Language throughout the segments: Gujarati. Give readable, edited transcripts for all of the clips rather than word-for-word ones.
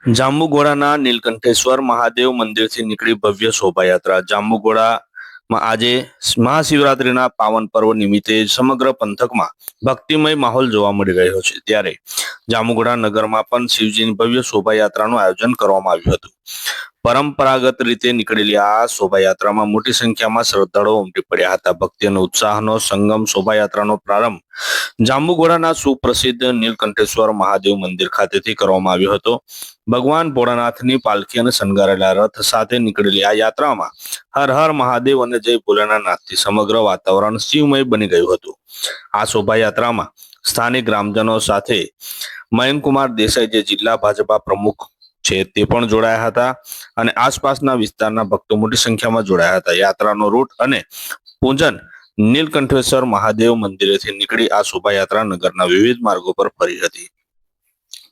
જાંબુઘોડાના નીલકંઠેશ્વર મહાદેવ મંદિરથી નીકળી ભવ્ય શોભાયાત્રા જાંબુઘોડામાં આજે મહાશિવરાત્રિના પાવન પર્વ નિમિત્તે સમગ્ર પંથકમાં ભક્તિમય માહોલ જોવા મળી રહ્યો છે. ત્યારે જાંબુઘોડા નગરમાં પણ શિવજીની ભવ્ય શોભાયાત્રાનું આયોજન કરવામાં આવ્યું હતું. પરંપરાગત રીતે નીકળેલી આ શોભાયાત્રામાં મોટી સંખ્યામાં શ્રદ્ધાળુઓ ઉમટી પડ્યા હતા. ભક્તિ અને ઉત્સાહનો સંગમ શોભાયાત્રાનો પ્રારંભ જાંબુઘોડાના સુપ્રસિદ્ધ નીલકંઠેશ્વર મહાદેવ મંદિર ખાતેથી કરવામાં આવ્યો હતો. ભગવાન ભોળાનાથની પાલખી અને શણગારેલા રથ સાથે નીકળેલી આ યાત્રામાં હર હર મહાદેવ અને જય ભોળાનાથથી સમગ્ર વાતાવરણ શિવમય બની ગયું હતું. આ શોભાયાત્રામાં સ્થાનિક ગ્રામજનો સાથે મયંકકુમાર દેસાઈ, જે જિલ્લા ભાજપા પ્રમુખ છે, તે પણ જોડાયા હતા અને આસપાસના વિસ્તારના ભક્તો મોટી સંખ્યામાં જોડાયા હતા. યાત્રાનો રૂટ અને પૂજન નીલકંઠેશ્વર મહાદેવ મંદિરેથી નીકળી આ શોભાયાત્રા નગરના વિવિધ માર્ગો પર ફરી હતી.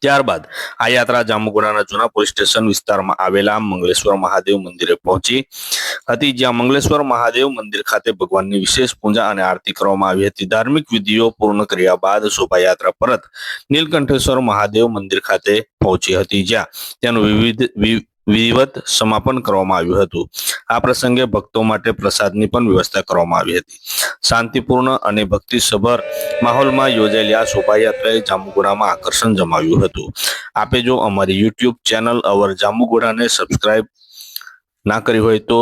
ત્યારબાદ આ યાત્રા જાંબુઘોડાના જૂના પોલીસ સ્ટેશન વિસ્તારમાં આવેલા મંગલેશ્વર મહાદેવ મંદિરે પહોંચી હતી, જ્યાં મંગલેશ્વર મહાદેવ મંદિર ખાતે ભગવાનની વિશેષ પૂજા અને આરતી કરવામાં આવી હતી. ધાર્મિક વિધિઓ પૂર્ણ કર્યા બાદ શોભાયાત્રા પરત નીલકંઠેશ્વર મહાદેવ મંદિર ખાતે પહોંચી હતી, જ્યાં તેનું વિધિવત સમાપન કરવામાં આવ્યું હતું. આ પ્રસંગે ભક્તો માટે પ્રસાદની પણ વ્યવસ્થા કરવામાં આવી હતી. શાંતિપૂર્ણ અને ભક્તિસભર માહોલમાં યોજાયેલી આ શોભાયાત્રાએ જાંબુઘોડામાં આકર્ષણ જમાવ્યું હતું. આપે જો અમારી યુટ્યુબ ચેનલ અવર જાંબુઘોડાને સબસ્ક્રાઇબ ના કરી હોય તો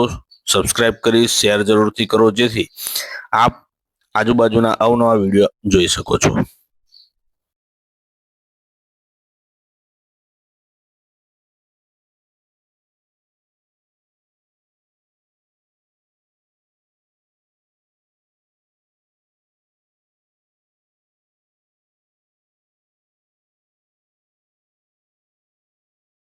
સબસ્ક્રાઇબ કરી શેર જરૂરથી કરો, જેથી આપ આજુબાજુના અવનવા વિડીયો જોઈ શકો છો.